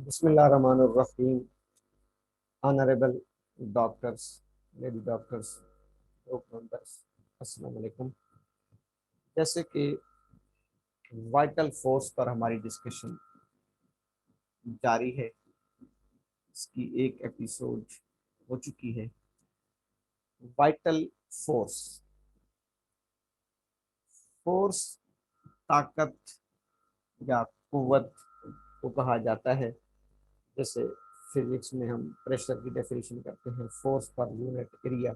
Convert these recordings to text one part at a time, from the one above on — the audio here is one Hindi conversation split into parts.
बिस्मिल्लाहिर्रहमानिर्रहीम। Honourable doctors, lady doctors, group members, अस्सलाम वालेकुम। जैसे कि वाइटल फोर्स पर हमारी डिस्कशन जारी है, इसकी एक एपिसोड हो चुकी है। वाइटल फोर्स, फोर्स ताकत या कुव्वत को कहा जाता है। जैसे फिजिक्स में हम प्रेशर की डेफिनेशन करते हैं, फोर्स पर यूनिट एरिया,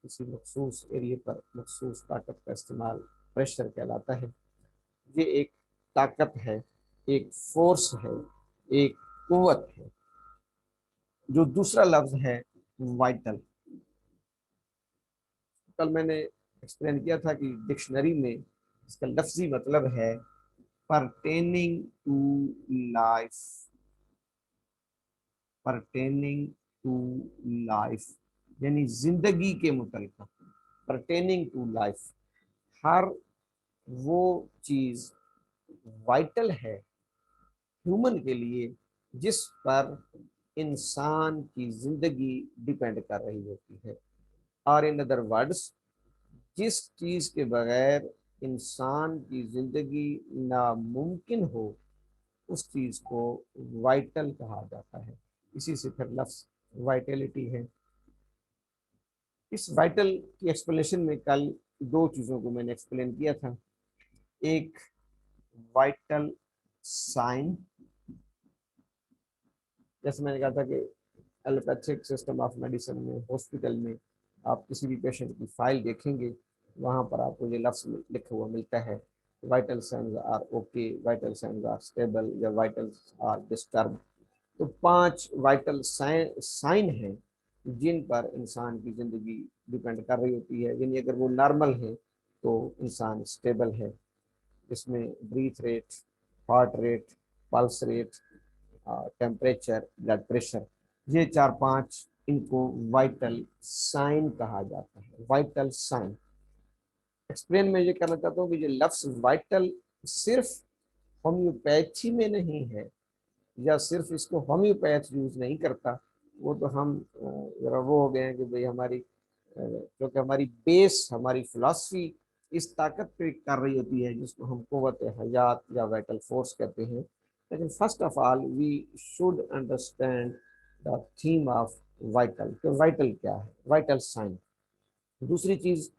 किसी मखसूस एरिया पर मखसूस ताकत का इस्तेमाल प्रेशर कहलाता है। ये एक ताकत है, एक फोर्स है, एक कुव्वत है। जो दूसरा लफ्ज है वाइटल, कल मैंने एक्सप्लेन किया था कि डिक्शनरी में इसका लफ्जी मतलब है pertaining to life, pertaining to life यानी जिंदगी के मुतल्लिक़। परटेनिंग टू लाइफ, हर वो चीज वाइटल है ह्यूमन के लिए जिस पर इंसान की जिंदगी डिपेंड कर रही होती है। और इन अदर वर्ड्स, जिस चीज के बगैर इंसान की जिंदगी नामुमकिन हो, उस चीज को वाइटल कहा जाता है। इसी से फिर लफ्ज वाइटलिटी है। इस वाइटल की एक्सप्लेनेशन में कल दो चीजों को मैंने एक्सप्लेन किया था। एक वाइटल साइन, जैसे मैंने कहा था कि एलोपैथिक सिस्टम ऑफ मेडिसिन में, हॉस्पिटल में आप किसी भी पेशेंट की फाइल देखेंगे, वहाँ पर आपको ये लफ्ज लिखा हुआ मिलता है, vital signs are okay, vital signs are stable या वाइटल्स आर डिस्टर्ब। तो 5 वाइटल साइन हैं जिन पर इंसान की ज़िंदगी डिपेंड कर रही होती है। यानी अगर वो नॉर्मल है तो इंसान स्टेबल है। इसमें breath rate, heart rate, pulse rate, temperature, blood pressure, ये 4-5 इनको वाइटल साइन कहा जाता है। वाइटल साइन एक्सप्लेन मैं ये करना चाहता हूँ कि ये लफ्ज वाइटल सिर्फ होम्योपैथी में नहीं है, या सिर्फ इसको होम्योपैथ यूज नहीं करता। वो तो हम जरा वो हो गए हैं कि भाई हमारी क्योंकि हमारी बेस, हमारी फिलॉसफी इस ताकत पे कर रही होती है जिसको हम कुव्वत हयात या वाइटल फोर्स कहते हैं। लेकिन first of all we should understand the theme of vital. तो वाइटल क्या है, वाइटल साइन। दूसरी चीज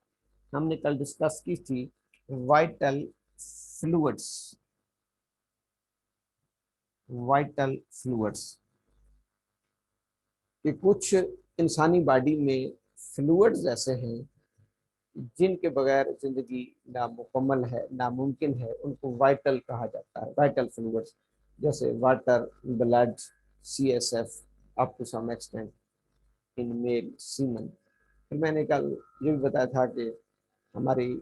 हमने कल डिस्कस की थी, वाइटल फ्लूइड्स। वाइटल फ्लूइड्स कि कुछ इंसानी बॉडी में फ्लूइड्स ऐसे हैं जिनके बगैर जिंदगी नामुकम्मल है, नामुमकिन है, उनको वाइटल कहा जाता है, वाइटल फ्लूइड्स। जैसे water, blood, CSF, up to some extent in male semen. फिर मैंने कल ये भी बताया था कि हमारी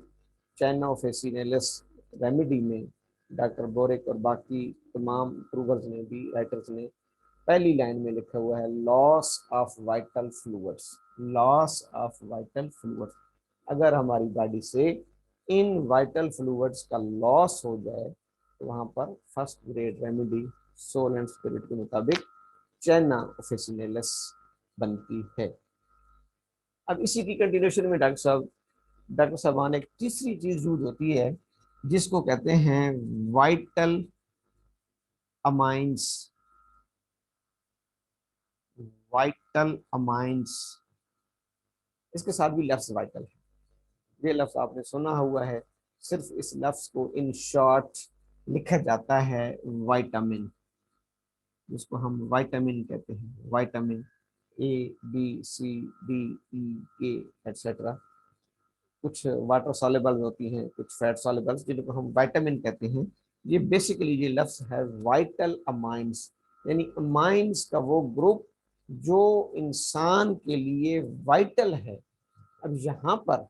चाइना ऑफेसिनेलिस रेमेडी में डॉक्टर बोरिक और बाकी तमाम प्रूवर्स ने भी, राइटर्स ने पहली लाइन में लिखा हुआ है loss of vital fluids, loss of vital fluids. अगर हमारी बॉडी से इन वाइटल फ्लूइड्स का लॉस हो जाए तो वहां पर first grade remedy soul and spirit के मुताबिक चाइना ऑफिसिनेलिस बनती है। अब इसी की कंटिन्यूशन में डॉक्टर साहब एक तीसरी चीज यूज होती है जिसको कहते हैं वाइटल अमाइंस। वाइटल अमाइंस, इसके साथ भी लफ्ज वाइटल है। ये लफ्ज आपने सुना हुआ है, सिर्फ इस लफ्ज को इन शॉर्ट लिखा जाता है वाइटामिन, जिसको हम वाइटामिन कहते हैं। Vitamin A, B, C, D, E, K etcetera. कुछ वाटर सॉल्युबल होती हैं, कुछ फैट सॉल्युबल्स, जिनको हम वाइटामिन कहते हैं। ये बेसिकली ये लफ्ज है वाइटल अमाइंस, यानी अमाइंस का वो ग्रुप जो इंसान के लिए वाइटल है। अब यहाँ पर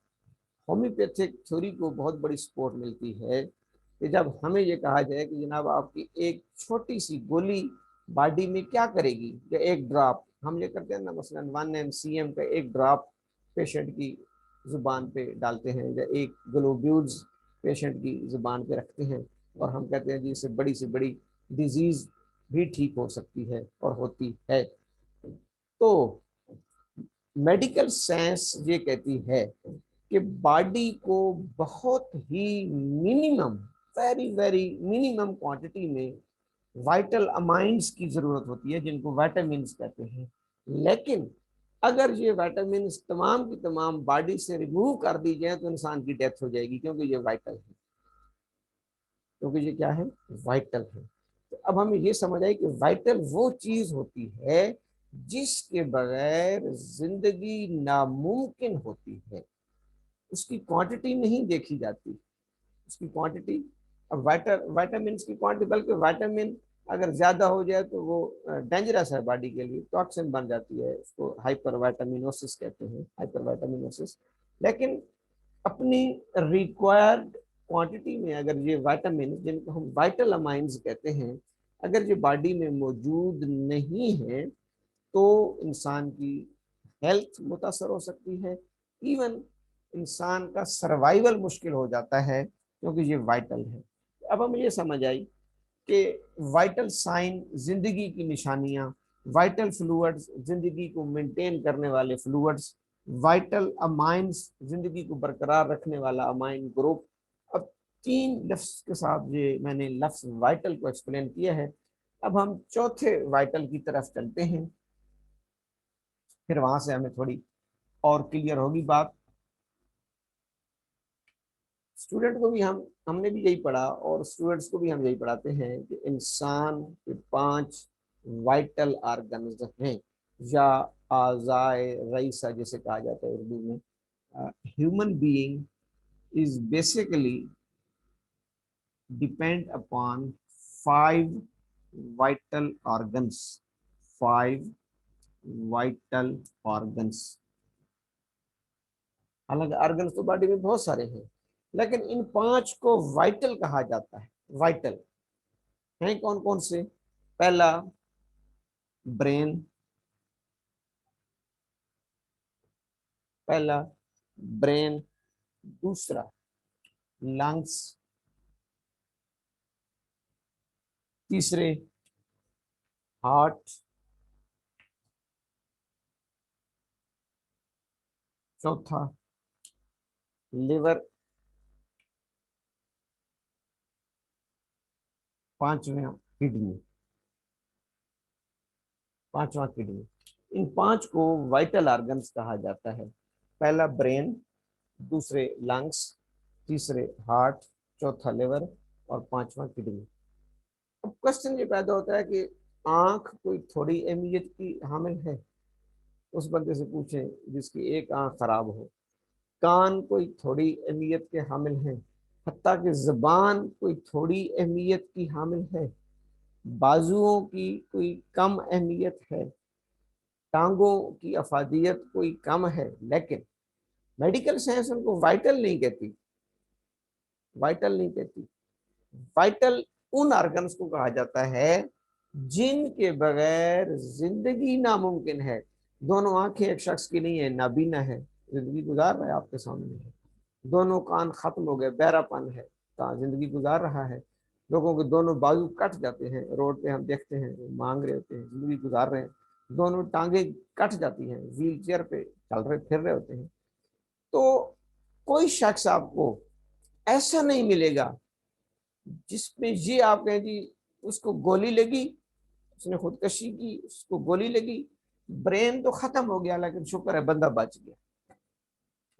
होम्योपैथिक थ्योरी को बहुत बड़ी सपोर्ट मिलती है कि जब हमें ये कहा जाए कि जनाब आपकी एक छोटी सी गोली बॉडी में क्या करेगी, या एक ड्रॉप हम ये करते हैं ना, मसलन 1 mcm का एक ड्रॉप पेशेंट की जुबान पे डालते हैं, या एक ग्लोब्यूल्स पेशेंट की जुबान पे रखते हैं, और हम कहते हैं जी इससे बड़ी से बड़ी डिजीज भी ठीक हो सकती है और होती है। तो मेडिकल साइंस ये कहती है कि बॉडी को बहुत ही minimum, very very minimum quantity में वाइटल अमाइंस की जरूरत होती है, जिनको विटामिन्स कहते हैं। लेकिन अगर ये विटामिन्स तमाम की तमाम बॉडी से रिमूव कर दी जाए तो इंसान की डेथ हो जाएगी, क्योंकि ये वाइटल है, क्योंकि ये क्या है, वाइटल है। तो अब हमें ये समझ आई कि वाइटल वो चीज होती है जिसके बगैर जिंदगी नामुमकिन होती है। उसकी क्वांटिटी नहीं देखी जाती, उसकी क्वांटिटी, अब वाइटामिन की क्वांटिटी, बल्कि वाइटामिन अगर ज्यादा हो जाए तो वो डेंजरस है बॉडी के लिए, टॉक्सिन बन जाती है, उसको हाइपर वाइटामिनोसिस कहते हैं, हाइपर वाइटामिनोसिस। लेकिन अपनी रिक्वायर्ड क्वांटिटी में अगर ये विटामिन, जिनको हम वाइटल अमाइंस कहते हैं, अगर ये बॉडी में मौजूद नहीं है तो इंसान की हेल्थ मुतासर हो सकती है, इवन इंसान का सर्वाइवल मुश्किल हो जाता है, क्योंकि ये वाइटल है। अब हमें ये समझ आई कि वाइटल साइन जिंदगी की निशानियां, वाइटल फ्लूइड्स जिंदगी को मेंटेन करने वाले फ्लूइड्स, वाइटल अमाइंस जिंदगी को बरकरार रखने वाला अमाइन ग्रुप। अब तीन लफ्ज के साथ ये मैंने लफ्ज वाइटल को एक्सप्लेन किया है। अब हम चौथे वाइटल की तरफ चलते हैं, फिर वहां से हमें थोड़ी और क्लियर होगी बात। स्टूडेंट को भी हमने भी यही पढ़ा और स्टूडेंट्स को भी हम यही पढ़ाते हैं कि इंसान के 5 वाइटल ऑर्गन्स हैं, या आज़ाए रईसा जिसे कहा जाता है उर्दू में। Human being is basically depend upon 5 vital organs, 5 vital organs. हालांकि ऑर्गन्स तो बॉडी में बहुत सारे हैं, लेकिन इन 5 को वाइटल कहा जाता है। वाइटल हैं कौन कौन से? पहला ब्रेन, पहला ब्रेन, दूसरा लंग्स, तीसरे हार्ट, चौथा लिवर, पांचवा किडनी, पांचवा किडनी। इन 5 को वाइटल ऑर्गन्स कहा जाता है। पहला ब्रेन, दूसरे लंग्स, तीसरे हार्ट, चौथा लिवर और पांचवा किडनी। अब क्वेश्चन ये पैदा होता है कि आंख कोई थोड़ी अहमियत की हामिल है? उस बंदे से पूछें जिसकी एक आंख खराब हो। कान कोई थोड़ी अहमियत के हामिल हैं? हत्ता कि ज़बान कोई थोड़ी अहमियत की हामिल है? बाजुओं की कोई कम अहमियत है? टांगों की अफादियत कोई कम है? लेकिन मेडिकल साइंस उनको वाइटल नहीं कहती, वाइटल नहीं कहती। वाइटल उन ऑर्गन्स को कहा जाता है जिनके बगैर जिंदगी नामुमकिन है। दोनों आंखें एक शख्स की नहीं है, नाबीना है, जिंदगी गुजार रहा है, आपके सामने है। दोनों कान खत्म हो गए, बहरापन है, कहाँ जिंदगी गुजार रहा है। लोगों के दोनों बाजू कट जाते हैं, रोड पे हम देखते हैं मांग रहे होते हैं, जिंदगी गुजार रहे हैं। दोनों टांगे कट जाती हैं, व्हील चेयर पे चल रहे फिर रहे होते हैं। तो कोई शख्स आपको ऐसा नहीं मिलेगा जिसमें ये आप कहें जी उसको गोली लगी, उसने खुदकशी की, उसको गोली लगी, ब्रेन तो खत्म हो गया लेकिन शुक्र है बंदा बच गया।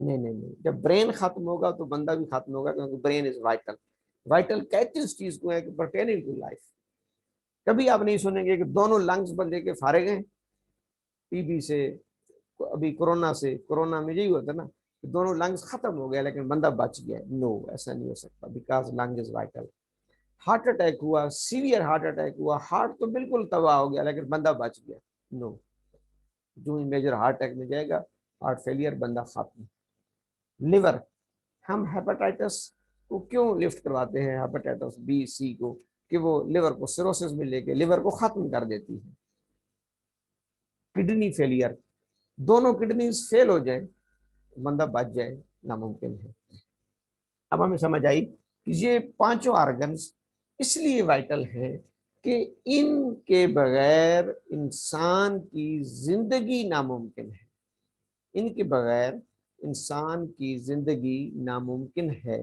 नहीं नहीं नहीं, जब ब्रेन खत्म होगा तो बंदा भी खत्म होगा, क्योंकि ब्रेन इज वाइटल। वाइटल कहते उस चीज को है कि पर्टेनिंग टू लाइफ। कभी आप नहीं सुनेंगे कि दोनों लंग्स बंदे के फारे गए टीबी से, अभी कोरोना से, कोरोना में यही हुआ था ना कि दोनों लंग्स खत्म हो गया लेकिन बंदा बच गया। नो, ऐसा नहीं हो सकता, because lung is vital. Heart attack हुआ, सीवियर हार्ट अटैक हुआ, हार्ट तो बिल्कुल तबाह हो गया लेकिन बंदा बच गया। नो, जो ही मेजर हार्ट अटैक में जाएगा, हार्ट फेलियर, बंदा खत्म। लिवर, हम हेपेटाइटिस को क्यों लिफ्ट करवाते हैं, हेपेटाइटिस बी सी को, कि वो लिवर को सिरोसिस में लेके लिवर को खत्म कर देती है। किडनी फेलियर, दोनों किडनी फेल हो जाए, बंदा बच जाए, नामुमकिन है। अब हमें समझ आई कि ये 5 ऑर्गन्स इसलिए वाइटल है कि इनके बगैर इंसान की जिंदगी नामुमकिन है, इनके बगैर इंसान की जिंदगी नामुमकिन है।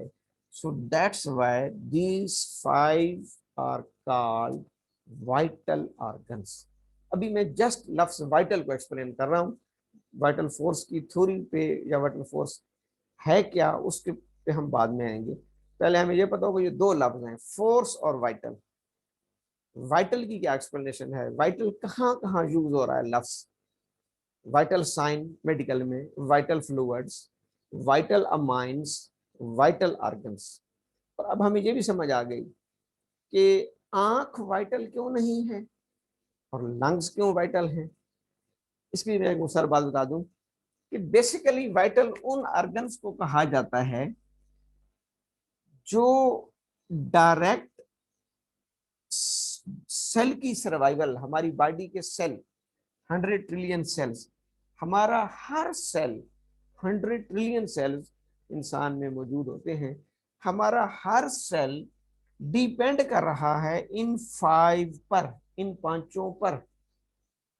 So that's why these 5 are called vital organs. अभी मैं जस्ट लफ्ज वाइटल को एक्सप्लेन कर रहा हूँ। वाइटल फोर्स की थ्योरी पे या वाइटल फोर्स है क्या उसके पे हम बाद में आएंगे। पहले हमें ये पता होगा ये दो लफ्ज हैं, फोर्स और वाइटल। वाइटल की क्या एक्सप्लेनेशन है, वाइटल कहाँ कहाँ यूज हो रहा है लफ्ज। वाइटल साइन मेडिकल में, vital fluids, vital amines, vital organs. और अब हमें ये भी समझ आ गई कि आंख वाइटल क्यों नहीं है और लंग्स क्यों वाइटल हैं। इसकी मैं एक सर बात बता दूं कि बेसिकली वाइटल उन ऑर्गन्स को कहा जाता है जो डायरेक्ट सेल की सर्वाइवल, हमारी बॉडी के सेल 100 ट्रिलियन सेल्स, हमारा हर सेल 100 ट्रिलियन सेल्स इंसान में मौजूद होते हैं। हमारा हर सेल डिपेंड कर रहा है इन 5 पर, इन पांचों पर।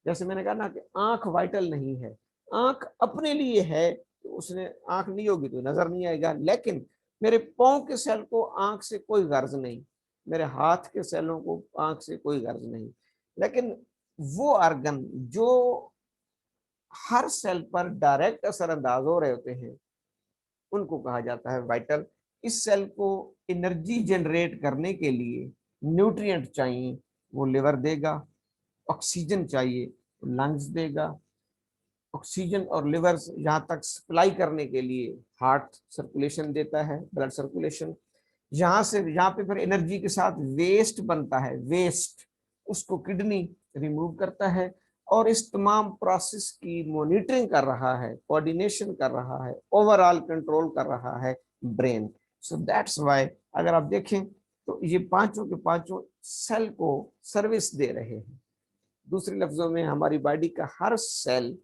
जैसे मैंने कहा ना कि आंख वाइटल नहीं है, आंख अपने लिए है, तो उसने आंख नहीं होगी तो नजर नहीं आएगा। लेकिन मेरे पांव के सेल को आंख से कोई गर्ज नहीं, मेरे हाथ के सेलों को आंख से कोई गर्ज नहीं। लेकिन वो ऑर्गन जो हर सेल पर डायरेक्ट असरअंदाज हो रहे होते हैं उनको कहा जाता है वाइटल। इस सेल को एनर्जी जनरेट करने के लिए न्यूट्रिएंट चाहिए, वो लिवर देगा। ऑक्सीजन चाहिए, लंग्स देगा। ऑक्सीजन और लिवर यहाँ तक सप्लाई करने के लिए हार्ट सर्कुलेशन देता है, ब्लड सर्कुलेशन। यहाँ से यहाँ पे फिर एनर्जी के साथ वेस्ट बनता है, वेस्ट उसको किडनी रिमूव करता है और इस तमाम प्रोसेस की मॉनिटरिंग कर रहा है, कोऑर्डिनेशन कर रहा है, ओवरऑल कंट्रोल कर रहा है ब्रेन। सो दैट्स व्हाई अगर आप देखें तो ये पांचों के पांचों सेल को सर्विस दे रहे हैं। दूसरे लफ्जों में हमारी बॉडी का हर सेल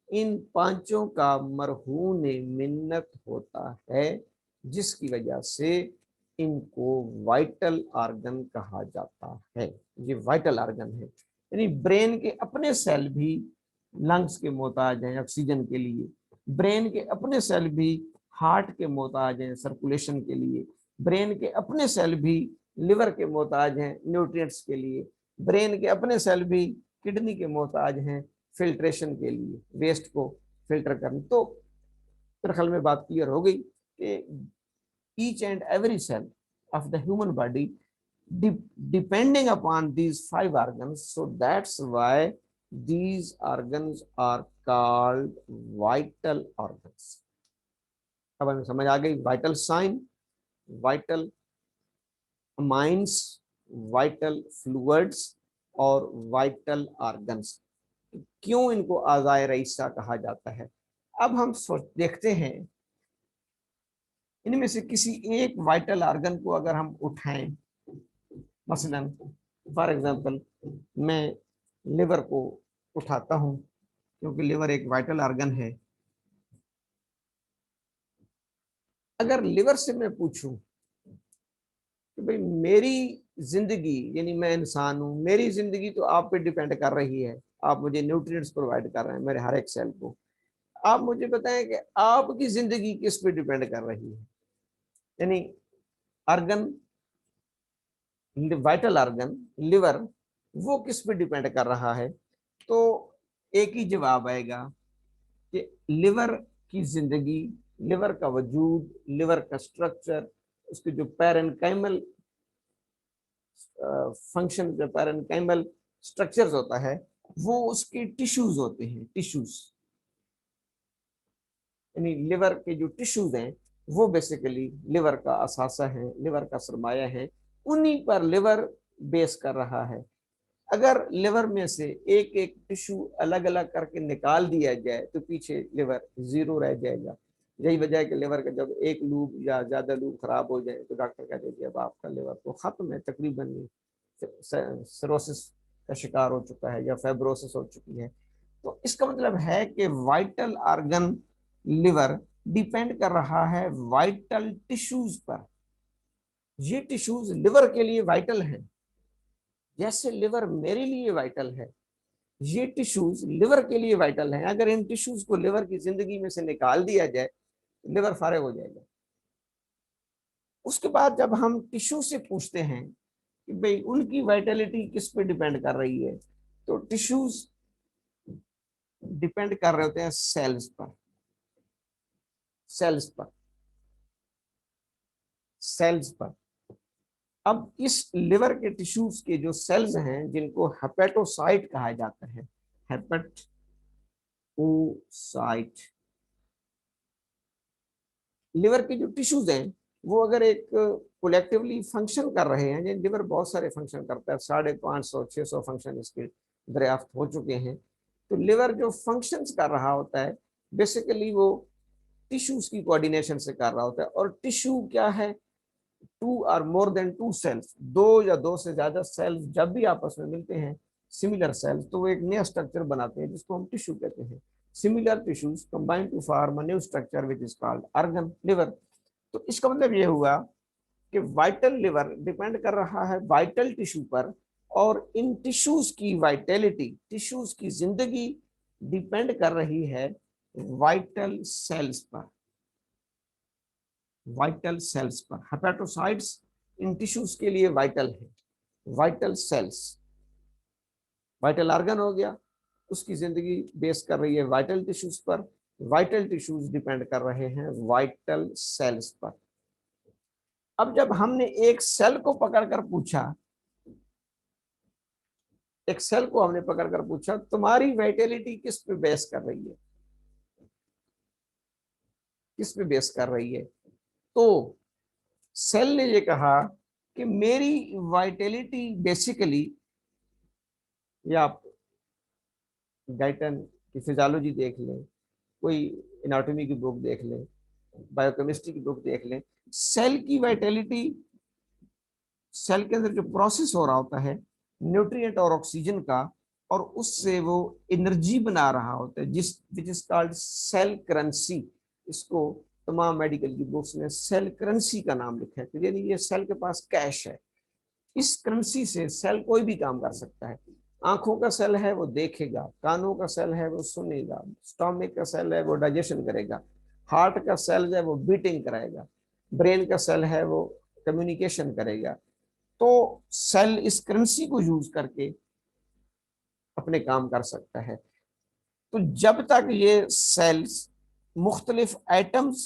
इन पांचों का मरहून मिन्नत होता है, जिसकी वजह से इनको वाइटल ऑर्गन कहा जाता है। ये वाइटल ऑर्गन है। यानी ब्रेन के अपने सेल भी लंग्स के मोहताज हैं ऑक्सीजन के लिए, ब्रेन के अपने सेल भी हार्ट के मोहताज हैं सर्कुलेशन के लिए, ब्रेन के अपने सेल भी लिवर के मोहताज हैं न्यूट्रिएंट्स के लिए, ब्रेन के अपने सेल भी किडनी के मोहताज हैं फिल्ट्रेशन के लिए, वेस्ट को फिल्टर करने। तो मेरे ख्याल में बात क्लियर हो गई कि each and every cell of the human body depending upon these 5 organs, so that's why these organs are called vital organs। अब हमें समझ आ गई vital sign, vital mines, vital fluids और वाइटल ऑर्गन्स। क्यों इनको आज़ाए रईसा कहा जाता है। अब हम सोच देखते हैं इनमें से किसी एक वाइटल ऑर्गन को अगर हम उठाएं, मसलन फॉर एग्जांपल मैं लिवर को उठाता हूं क्योंकि लिवर एक वाइटल ऑर्गन है। अगर लिवर से मैं पूछूं कि भाई मेरी जिंदगी, यानी मैं इंसान हूं, मेरी जिंदगी तो आप पे डिपेंड कर रही है, आप मुझे न्यूट्रिएंट्स प्रोवाइड कर रहे हैं मेरे हर एक सेल को, आप मुझे बताएं कि आपकी जिंदगी किस पे डिपेंड कर रही है। यानी ऑर्गन, वाइटल ऑर्गन लिवर, वो किस पे डिपेंड कर रहा है। तो एक ही जवाब आएगा कि लिवर की जिंदगी, लिवर का वजूद, लिवर का स्ट्रक्चर, उसके जो पैरेन्काइमल फंक्शन, जो पैरेन्काइमल स्ट्रक्चर्स होता है, वो उसके टिश्यूज होते हैं, टिश्यूज। यानी लिवर के जो टिश्यूज हैं वो बेसिकली लिवर का असासा है, लिवर का सरमाया है, उन्हीं पर लिवर बेस कर रहा है। अगर लिवर में से एक एक टिश्यू अलग अलग करके निकाल दिया जाए तो पीछे लिवर जीरो रह जाएगा। यही वजह है कि लिवर का जब एक लूब या ज्यादा लूब खराब हो जाए तो डॉक्टर कहते हैं कि अब आपका लिवर तो खत्म है, तकरीबन सिरोसिस का शिकार हो चुका है या फाइब्रोसिस हो चुकी है। तो इसका मतलब है कि वाइटल ऑर्गन लिवर डिपेंड कर रहा है वाइटल टिश्यूज पर। ये टिश्यूज लिवर के लिए वाइटल हैं, जैसे लिवर मेरे लिए वाइटल है, ये टिश्यूज लिवर के लिए वाइटल है। अगर इन टिश्यूज को लिवर की जिंदगी में से निकाल दिया जाए तो लिवर फारिग हो जाएगा। उसके बाद जब हम टिश्यू से पूछते हैं कि भाई उनकी वाइटलिटी किस पे डिपेंड कर रही है, तो टिश्यूज डिपेंड कर रहे होते हैं सेल्स पर। सेल्स पर सेल्स पर अब इस लिवर के टिश्यूज के जो सेल्स हैं, जिनको हेपेटोसाइट कहा जाता है, हेपेटोसाइट, लिवर के जो टिश्यूज हैं वो अगर एक कोलेक्टिवली फंक्शन कर रहे हैं, जैसे लिवर बहुत सारे फंक्शन करता है, 550-600 फंक्शन इसके दरियाफ्त हो चुके हैं। तो लिवर जो फंक्शंस कर रहा होता है बेसिकली वो टिश्यूज की कोऑर्डिनेशन से कर रहा होता है। और टिश्यू क्या है, 2 or more than 2 सेल्स, 2 या 2 से ज्यादा सेल्स जब भी आपस में मिलते हैं, सिमिलर सेल्स, तो वो एक नया स्ट्रक्चर बनाते हैं जिसको हम टिश्यू कहते हैं। Similar tissues combine to form a new structure which is called organ, liver. तो इसका मतलब ये हुआ कि वाइटल लिवर डिपेंड कर रहा है वाइटल टिश्यू पर, और इन टिश्यूज की वाइटलिटी, टिश्यूज की जिंदगी डिपेंड कर रही है वाइटल सेल्स पर। वाइटल सेल्स पर हेपेटोसाइट्स इन टिश्यूज के लिए वाइटल है। वाइटल सेल्स, वाइटल ऑर्गन हो गया, उसकी जिंदगी बेस कर रही है वाइटल टिश्यूज पर। वाइटल टिश्यूज डिपेंड कर रहे हैं वाइटल सेल्स पर। अब जब हमने एक सेल को पकड़कर पूछा, एक सेल को हमने पकड़कर पूछा तुम्हारी वाइटलिटी किस पे बेस कर रही है, किस पे बेस कर रही है, तो सेल ने ये कहा कि मेरी वाइटलिटी बेसिकली, या आप गाइटन की फिजियोलॉजी देख लें, कोई एनाटॉमी की बुक देख लें, बायोकेमिस्ट्री की बुक देख लें, सेल की वाइटलिटी, सेल के अंदर जो प्रोसेस हो रहा होता है न्यूट्रिएंट और ऑक्सीजन का, और उससे वो एनर्जी बना रहा होता है, जिस which is called cell currency. इसको तमाम मेडिकल की बुक्स में सेल करेंसी का नाम लिखा है, तो यानी ये सेल के पास कैश है। इस करेंसी से सेल कोई भी काम कर सकता है। आंखों का सेल है वो देखेगा, कानों का सेल है वो सुनेगा, स्टोमिक का सेल है वो डाइजेशन करेगा, हार्ट का सेल है वो बीटिंग कराएगा, ब्रेन का सेल है वो कम्युनिकेशन करेगा। तो सेल इस करेंसी को यूज करके अपने काम कर सकता है। तो जब तक ये सेल्स मुख्तलिफ एटम्स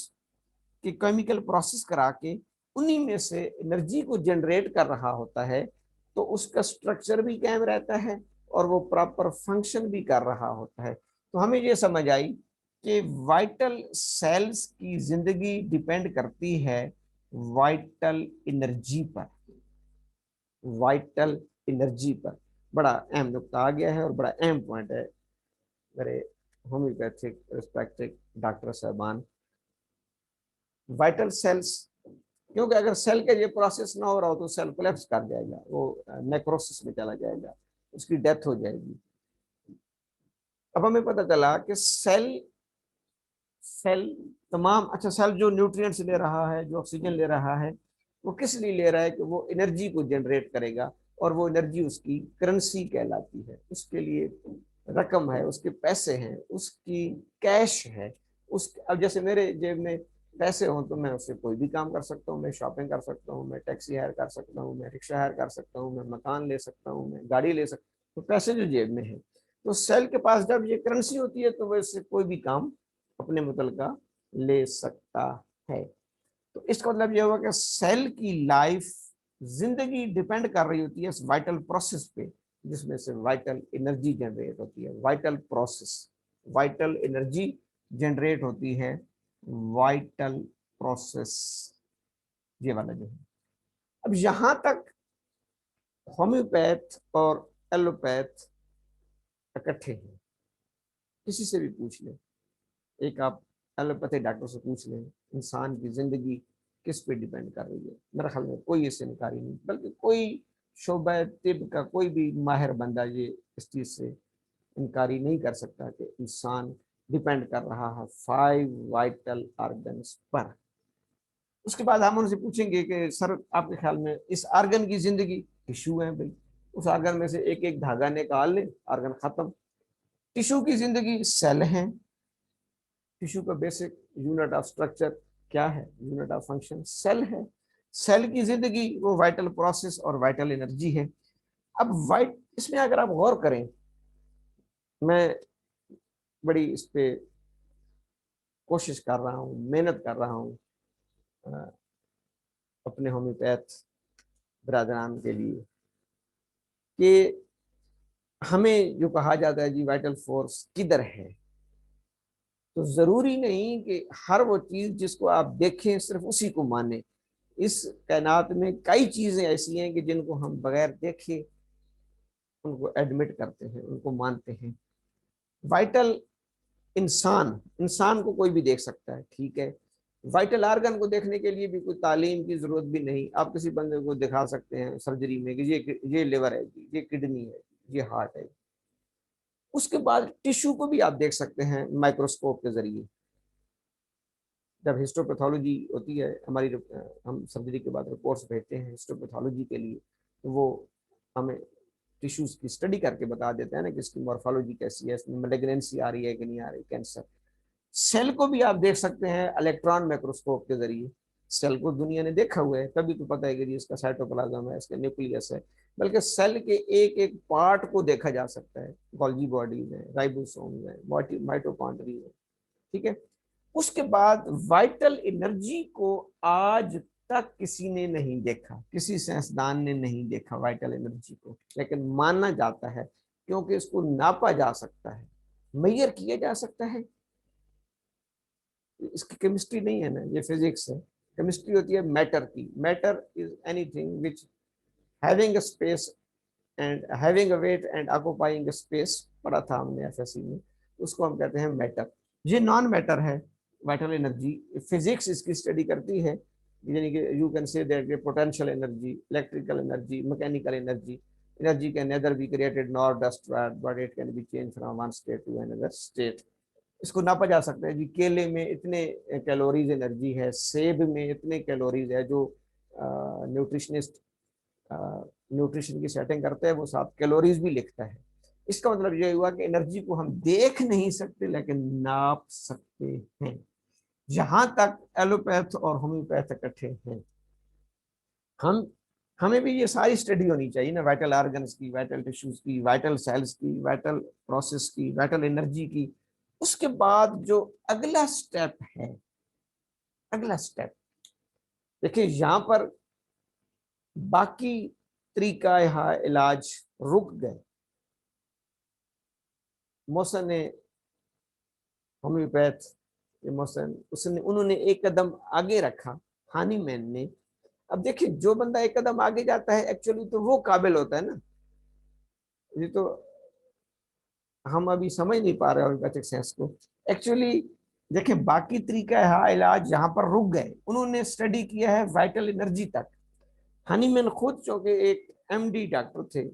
की केमिकल प्रोसेस करा के उन्हीं में से एनर्जी को जनरेट कर रहा होता है, तो उसका स्ट्रक्चर भी कायम रहता है और वो प्रॉपर फंक्शन भी कर रहा होता है। तो हमें ये समझ आई कि वाइटल सेल्स की जिंदगी डिपेंड करती है वाइटल एनर्जी पर। वाइटल एनर्जी पर बड़ा अहम नुकता आ गया है और बड़ा अहम पॉइंट है मेरे होम्योपैथिक रिस्पेक्टेड डॉक्टर साहबान। वाइटल सेल्स, क्योंकि अगर सेल का ये प्रोसेस ना हो रहा हो तो सेल कोलैप्स कर जाएगा, वो नेक्रोसिस में चला जाएगा, उसकी डेथ हो जाएगी। अब हमें पता चला कि सेल सेल तमाम, अच्छा सेल जो न्यूट्रिएंट्स ले रहा है, जो ऑक्सीजन ले रहा है, वो किस लिए ले रहा है कि वो एनर्जी को जनरेट करेगा, और वो एनर्जी उसकी करेंसी कहलाती है। उसके लिए रकम है, उसके पैसे हैं, उसकी कैश है। उस अब जैसे मेरे जेब में पैसे हों तो मैं उससे कोई भी काम कर सकता हूँ, मैं शॉपिंग कर सकता हूँ, मैं टैक्सी हायर कर सकता हूँ, मैं रिक्शा हायर कर सकता हूँ, मैं मकान ले सकता हूँ, मैं गाड़ी ले सकता हूँ। तो पैसे जो जेब में है, तो सेल के पास जब ये करेंसी होती है तो वह इससे कोई भी काम अपने मुतल का ले सकता है। तो इसका मतलब यह हुआ कि सेल की लाइफ, जिंदगी डिपेंड कर रही होती है इस वाइटल प्रोसेस पे, जिसमें से वाइटल एनर्जी जनरेट होती है। Vital process, vital energy generate होती है, वाइटल प्रोसेस, ये वाला जो है। अब यहां तक होम्योपैथ और एलोपैथ इकट्ठे हैं। किसी से भी पूछ ले, एक आप एलोपैथिक डॉक्टर से पूछ लें इंसान की जिंदगी किस पे डिपेंड कर रही है, मेरे ख्याल में कोई इससे इनकारी नहीं, बल्कि कोई शोबा तिब का कोई भी माहिर बंदा ये इस चीज से इनकारी नहीं कर सकता कि इंसान डिपेंड कर रहा है 5 वाइटल ऑर्गन्स पर। उसके बाद हम उनसे पूछेंगे कि सर आपके ख्याल में इस ऑर्गन की जिंदगी टिश्यू है भाई, उस आर्गन में से एक एक धागा निकाल ले, आर्गन खत्म। टिश्यू की जिंदगी सेल है। टिश्यू का बेसिक यूनिट ऑफ स्ट्रक्चर क्या है, यूनिट ऑफ फंक्शन सेल है। सेल की जिंदगी वो वाइटल प्रोसेस और वाइटल एनर्जी है। अब वाइट इसमें अगर आप गौर करें, मैं बड़ी इस पे कोशिश कर रहा हूँ, मेहनत कर रहा हूँ अपने होम्योपैथ ब्रादरान के लिए, कि हमें जो कहा जाता है जी वाइटल फोर्स किधर है, तो जरूरी नहीं कि हर वो चीज जिसको आप देखें सिर्फ उसी को माने। इस कायनात में कई चीजें ऐसी हैं कि जिनको हम बगैर देखे उनको एडमिट करते हैं, उनको मानते हैं। वाइटल इंसान, इंसान को कोई भी देख सकता है, ठीक है। वाइटल आर्गन को देखने के लिए भी कोई तालीम की जरूरत भी नहीं। आप किसी बंदे को दिखा सकते हैं सर्जरी में कि ये लिवर है जी, ये किडनी है, ये हार्ट है। उसके बाद टिश्यू को भी आप देख सकते हैं माइक्रोस्कोप के जरिए। जब हिस्टोपैथोलॉजी होती है हमारी, हम सर्जरी के बाद रिपोर्ट्स भेजते हैं हिस्टोपैथोलॉजी के लिए, तो वो हमें टिश्यूज की स्टडी करके बता देते हैं ना कि इसकी मॉर्फोलॉजी कैसी है, इसमें मैलिग्नेंसी आ रही है कि नहीं आ रही, कैंसर। सेल को भी आप देख सकते हैं इलेक्ट्रॉन माइक्रोस्कोप के जरिए। सेल को दुनिया ने देखा हुआ है, तभी तो पता है कि इसका साइटोप्लाज्म है, इसका न्यूक्लियस है। बल्कि सेल के एक एक पार्ट को देखा जा सकता है, गोल्गी बॉडी में, राइबोसोम में, माइटोकॉन्ड्री में, ठीक है। उसके बाद वाइटल एनर्जी को आज तक किसी ने नहीं देखा, किसी साइंसदान ने नहीं देखा वाइटल एनर्जी को, लेकिन माना जाता है क्योंकि इसको नापा जा सकता है, मेजर किया जा सकता है। इसकी केमिस्ट्री नहीं है ना, ये फिजिक्स है। केमिस्ट्री होती है मैटर की। Matter is anything which having a space and having a weight and occupying a space, पढ़ा था हमने एफएससी में, उसको हम कहते हैं मैटर। ये नॉन मैटर है वाइटल एनर्जी। फिजिक्स इसकी स्टडी करती है, यानी कि you can say that potential energy, electrical energy, mechanical energy, energy can neither be created nor destroyed but it can be change from one state to another state. इसको नापा जा सकता है जी, केले में इतने कैलोरीज एनर्जी है, सेब में इतने कैलोरीज है। जो न्यूट्रिशनिस्ट न्यूट्रिशन की सेटिंग करता है वो साथ कैलोरीज भी लिखता है। इसका मतलब ये हुआ कि एनर्जी को हम देख नहीं सकते लेकिन नाप सकते हैं। जहां तक एलोपैथ और होम्योपैथ इकट्ठे हैं, हम हमें भी ये सारी स्टडी होनी चाहिए ना, वाइटल ऑर्गन्स की, वाइटल टिश्यूज की, वाइटल सेल्स की, वाइटल प्रोसेस की, वाइटल एनर्जी की। उसके बाद जो अगला स्टेप है, अगला स्टेप देखिए, यहां पर बाकी तरीका यहाँ इलाज रुक गए। मोसन ने, होम्योपैथ मोसन, उसने उन्होंने एक कदम आगे रखा, हानीमैन ने। अब देखिए, जो बंदा एक कदम आगे जाता है एक्चुअली तो वो काबिल होता है ना। ये तो हम अभी समझ नहीं पा रहे होम्योपैथिक साइंस को एक्चुअली। देखिए, बाकी तरीका है इलाज यहाँ पर रुक गए। उन्होंने स्टडी किया है वाइटल एनर्जी तक। हनीमैन खुद चूंकि एक एमडी डॉक्टर थे,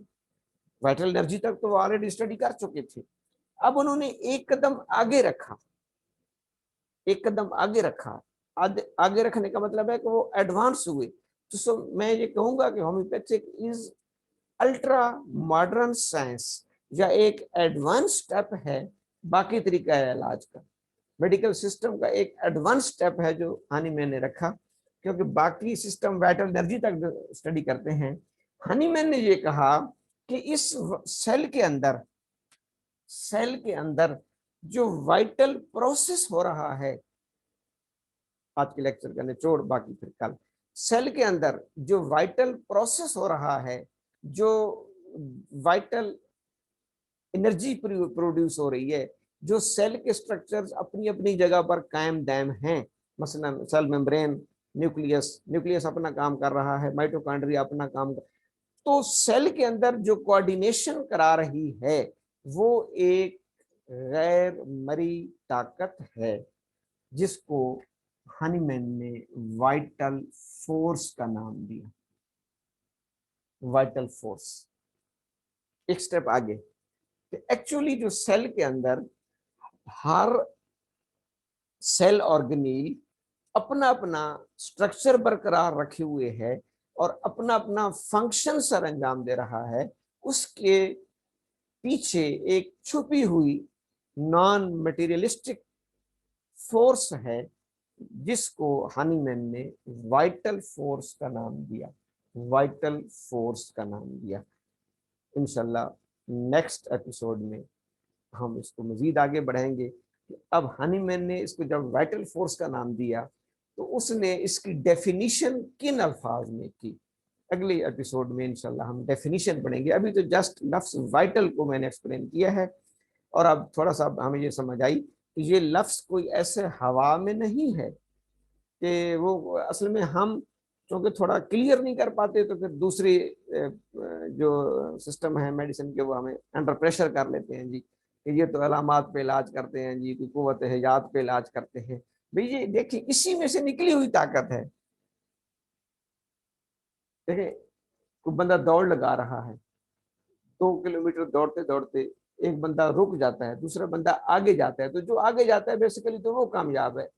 वाइटल एनर्जी तक तो वो ऑलरेडी स्टडी कर चुके थे। अब उन्होंने एक कदम आगे रखा, एक कदम आगे रखा। आगे रखने का मतलब है कि वो एडवांस हुए। तो मैं ये कहूंगा कि homeopathic is ultra modern science, या एक एडवांस स्टेप है बाकी तरीका है इलाज का। मेडिकल सिस्टम का एक एडवांस स्टेप है जो हनीमैन ने रखा, क्योंकि बाकी सिस्टम वाइटल एनर्जी तक स्टडी करते हैं। हनीमैन ने ये कहा कि इस सेल के अंदर, सेल के अंदर जो वाइटल प्रोसेस हो रहा है, आज के लेक्चर का निचोड़, बाकी फिर कल। सेल के अंदर जो वाइटल प्रोसेस हो रहा है, जो वाइटल एनर्जी प्रोड्यूस हो रही है, जो सेल के स्ट्रक्चर्स अपनी अपनी जगह पर कायम दायम हैं, मसलन सेल मेम्ब्रेन, न्यूक्लियस, न्यूक्लियस अपना काम कर रहा है, माइटोकॉन्ड्रिया अपना काम कर, तो सेल के अंदर जो कोऑर्डिनेशन करा रही है वो एक गैर मरी ताकत है, जिसको हनीमैन ने वाइटल फोर्स का नाम दिया। वाइटल फोर्स एक स्टेप आगे, एक्चुअली जो सेल के अंदर हर सेल ऑर्गेनील अपना अपना स्ट्रक्चर बरकरार रखे हुए है और अपना अपना फंक्शन सर अंजाम दे रहा है, उसके पीछे एक छुपी हुई नॉन मटेरियलिस्टिक फोर्स है जिसको हानीमैन ने वाइटल फोर्स का नाम दिया, वाइटल फोर्स का नाम दिया। इंशाल्लाह नेक्स्ट एपिसोड में हम इसको मजीद आगे बढ़ाएंगे। अब हानीमैन ने इसको जब वाइटल फोर्स का नाम दिया तो उसने इसकी डेफिनेशन किन अल्फाज में की, अगले एपिसोड में इंशाल्लाह हम डेफिनेशन पढ़ेंगे। अभी तो जस्ट लफ्ज वाइटल को मैंने एक्सप्लेन किया है, और अब थोड़ा सा हमें ये समझ आई कि ये लफ्ज कोई ऐसे हवा में नहीं है कि वो असल में हम क्योंकि थोड़ा क्लियर नहीं कर पाते तो फिर दूसरी जो सिस्टम है मेडिसिन के वो हमें अंडर प्रेशर कर लेते हैं जी कि ये तो अलामात पे इलाज करते हैं जी, कोई कुव्वत है याद पे इलाज करते हैं। भाई ये देखिए इसी में से निकली हुई ताकत है। देखिए कोई बंदा दौड़ लगा रहा है, 2 किलोमीटर दौड़ते दौड़ते एक बंदा रुक जाता है, दूसरा बंदा आगे जाता है, तो जो आगे जाता है बेसिकली तो वो कामयाब है,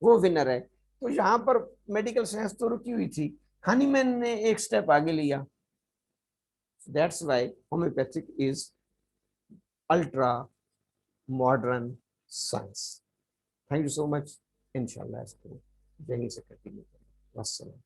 वो विनर है। तो यहाँ पर मेडिकल साइंस तो रुकी हुई थी, हनीमैन ने एक स्टेप आगे लिया। That's why homeopathic is ultra modern science. Thank you so much. इंशाल्लाह इसको यहीं से कंटिन्यू करें।